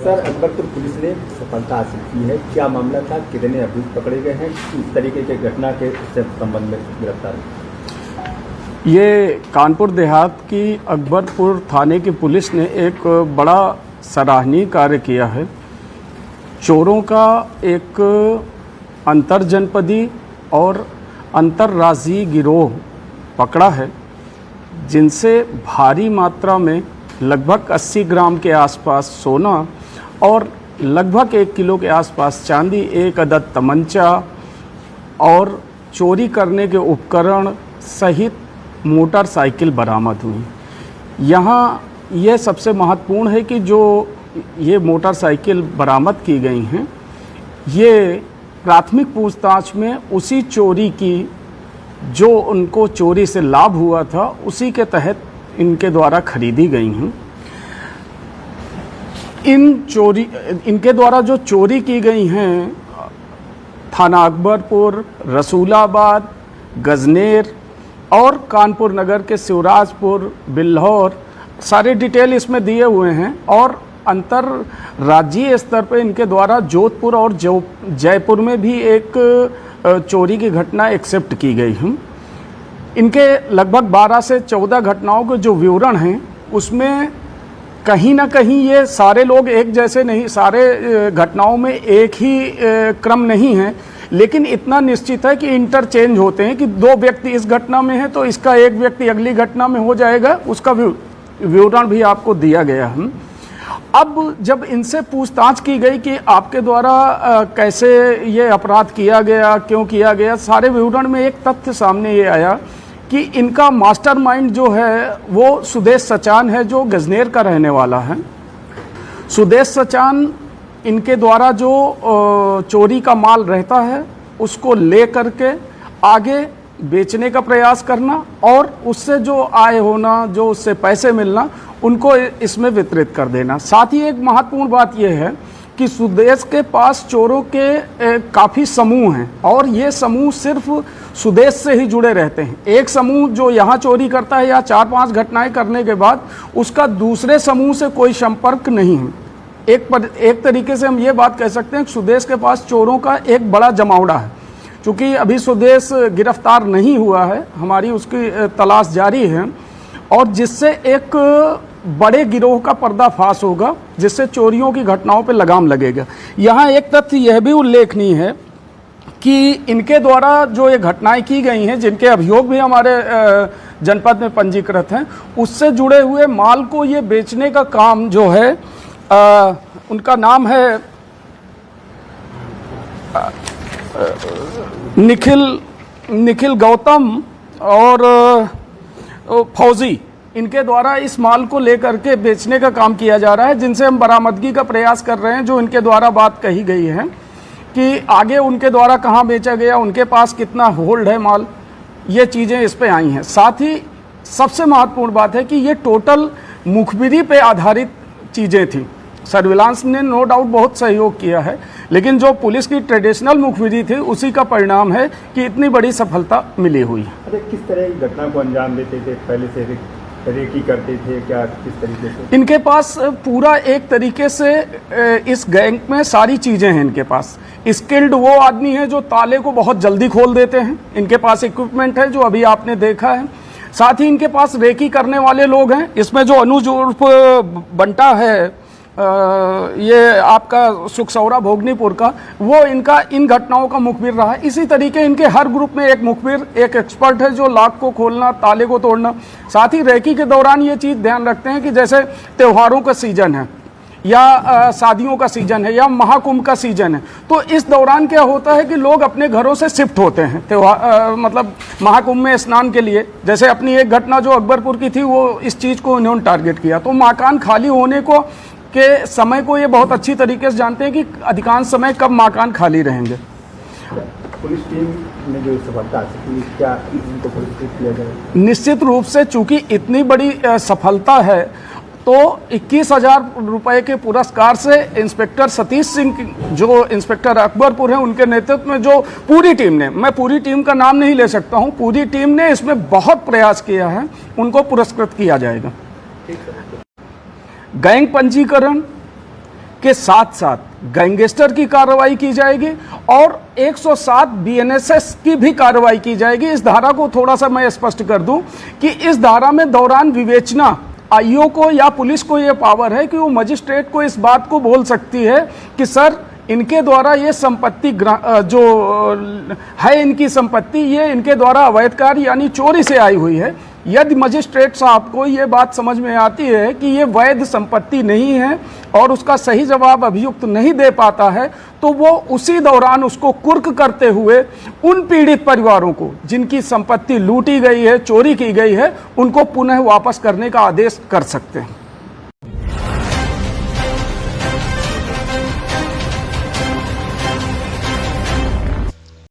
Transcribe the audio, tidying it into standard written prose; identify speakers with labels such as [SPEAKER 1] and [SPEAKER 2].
[SPEAKER 1] Sir, Akbarpur police ने सफलता हासिल की है। क्या मामला था, कितने अभियुक्त पकड़े गए हैं, इस तरीके के घटना के संबंध में गिरफ्तार?
[SPEAKER 2] ये कानपुर देहात की अकबरपुर थाने की पुलिस ने एक बड़ा सराहनीय कार्य किया है। चोरों का एक अंतरजनपदी और अंतर्राज्यीय गिरोह पकड़ा है, जिनसे भारी मात्रा में लगभग 80 ग्राम के आसपास सोना और लगभग 1 किलो के आसपास चांदी, 1 अदद तमंचा और चोरी करने के उपकरण सहित मोटरसाइकिल बरामद हुई। यहाँ यह सबसे महत्वपूर्ण है कि जो ये मोटरसाइकिल बरामद की गई हैं, ये प्राथमिक पूछताछ में उसी चोरी की जो उनको चोरी से लाभ हुआ था उसी के तहत इनके द्वारा खरीदी गई हैं। इनके द्वारा जो चोरी की गई हैं, थाना अकबरपुर, रसूलाबाद, गजनेर और कानपुर नगर के शिवराजपुर, बिल्हौर, सारे डिटेल इसमें दिए हुए हैं। और अंतर्राज्यीय स्तर पर इनके द्वारा जोधपुर और जयपुर में भी एक चोरी की घटना एक्सेप्ट की गई है। इनके लगभग 12 से 14 घटनाओं के जो विवरण हैं, उसमें कहीं ना कहीं ये सारे लोग एक जैसे नहीं, सारे घटनाओं में एक ही क्रम नहीं है, लेकिन इतना निश्चित है कि इंटरचेंज होते हैं कि 2 व्यक्ति इस घटना में है तो इसका एक व्यक्ति अगली घटना में हो जाएगा, उसका विवरण भी आपको दिया गया है। अब जब इनसे पूछताछ की गई कि आपके द्वारा कैसे ये अपराध किया गया, क्यों किया गया, सारे विवरण में एक तथ्य सामने ये आया कि इनका मास्टरमाइंड जो है वो सुदेश सचान है, जो गजनेर का रहने वाला है। सुदेश सचान इनके द्वारा जो चोरी का माल रहता है उसको ले करके आगे बेचने का प्रयास करना और उससे जो आय होना, जो उससे पैसे मिलना, उनको इसमें वितरित कर देना। साथ ही एक महत्वपूर्ण बात यह है कि सुदेश के पास चोरों के काफ़ी समूह हैं और ये समूह सिर्फ सुदेश से ही जुड़े रहते हैं। एक समूह जो यहाँ चोरी करता है या 4-5 घटनाएं करने के बाद उसका दूसरे समूह से कोई संपर्क नहीं है। एक तरीके से हम ये बात कह सकते हैं कि सुदेश के पास चोरों का एक बड़ा जमावड़ा है। चूँकि अभी सुदेश गिरफ्तार नहीं हुआ है, हमारी उसकी तलाश जारी है, और जिससे एक बड़े गिरोह का पर्दाफाश होगा, जिससे चोरियों की घटनाओं पर लगाम लगेगा। यहाँ एक तथ्य यह भी उल्लेखनीय है कि इनके द्वारा जो ये घटनाएं की गई हैं, जिनके अभियोग भी हमारे जनपद में पंजीकृत हैं, उससे जुड़े हुए माल को ये बेचने का काम जो है, उनका नाम है निखिल गौतम और फौजी, इनके द्वारा इस माल को लेकर के बेचने का काम किया जा रहा है, जिनसे हम बरामदगी का प्रयास कर रहे हैं। जो इनके द्वारा बात कही गई है कि आगे उनके द्वारा कहाँ बेचा गया, उनके पास कितना होल्ड है माल, ये चीज़ें इस पे आई हैं। साथ ही सबसे महत्वपूर्ण बात है कि ये टोटल मुखबिरी पे आधारित चीज़ें थी। सर्विलांस ने नो डाउट बहुत सहयोग किया है, लेकिन जो पुलिस की ट्रेडिशनल मुखबिरी थी उसी का परिणाम है कि इतनी बड़ी सफलता मिली हुई है।
[SPEAKER 1] अरे किस तरह की घटना को अंजाम देते थे, पहले से रेकी करते थे क्या, किस तरीके से?
[SPEAKER 2] इनके पास पूरा एक तरीके से इस गैंग में सारी चीज़ें हैं। इनके पास स्किल्ड वो आदमी है जो ताले को बहुत जल्दी खोल देते हैं। इनके पास इक्विपमेंट है जो अभी आपने देखा है। साथ ही इनके पास रेकी करने वाले लोग हैं। इसमें जो अनुज उर्फ बंटा है, ये आपका सुखसौरा भोगनीपुर का, वो इनका इन घटनाओं का मुखबिर रहा है। इसी तरीके इनके हर ग्रुप में एक मुखबिर, एक एक्सपर्ट है जो लॉक को खोलना, ताले को तोड़ना। साथ ही रेकी के दौरान ये चीज़ ध्यान रखते हैं कि जैसे त्योहारों का सीजन है या शादियों का सीजन है या महाकुंभ का सीजन है, तो इस दौरान क्या होता है कि लोग अपने घरों से शिफ्ट होते हैं त्योहार, मतलब महाकुंभ में स्नान के लिए। जैसे अपनी एक घटना जो अकबरपुर की थी, वो इस चीज़ को इन्होंने टारगेट किया। तो मकान खाली होने को के समय को ये बहुत अच्छी तरीके से जानते हैं कि अधिकांश समय कब मकान खाली रहेंगे।
[SPEAKER 1] पुलिस टीम ने जो सफलता हासिल की, क्या इनको पुरस्कृत किया जाए?
[SPEAKER 2] निश्चित रूप से, चूंकि इतनी बड़ी सफलता है, तो 21,000 रुपये के पुरस्कार से इंस्पेक्टर सतीश सिंह, जो इंस्पेक्टर अकबरपुर हैं, उनके नेतृत्व में जो पूरी टीम ने, मैं पूरी टीम का नाम नहीं ले सकता हूं, पूरी टीम ने इसमें बहुत प्रयास किया है, उनको पुरस्कृत किया जाएगा। गैंग पंजीकरण, के साथ साथ गैंगस्टर की कार्रवाई की जाएगी और 107 बीएनएसएस की भी कार्रवाई की जाएगी। इस धारा को थोड़ा सा मैं स्पष्ट कर दूं कि इस धारा में दौरान विवेचना आईओ को या पुलिस को यह पावर है कि वो मजिस्ट्रेट को इस बात को बोल सकती है कि सर इनके द्वारा ये संपत्ति जो है इनकी संपत्ति ये इनके द्वारा अवैध कार्य यानी चोरी से आई हुई है। यदि मजिस्ट्रेट साहब को ये बात समझ में आती है कि ये वैध संपत्ति नहीं है और उसका सही जवाब अभियुक्त नहीं दे पाता है तो वो उसी दौरान उसको कुर्क करते हुए उन पीड़ित परिवारों को जिनकी संपत्ति लूटी गई है, चोरी की गई है, उनको पुनः वापस करने का आदेश कर सकते हैं।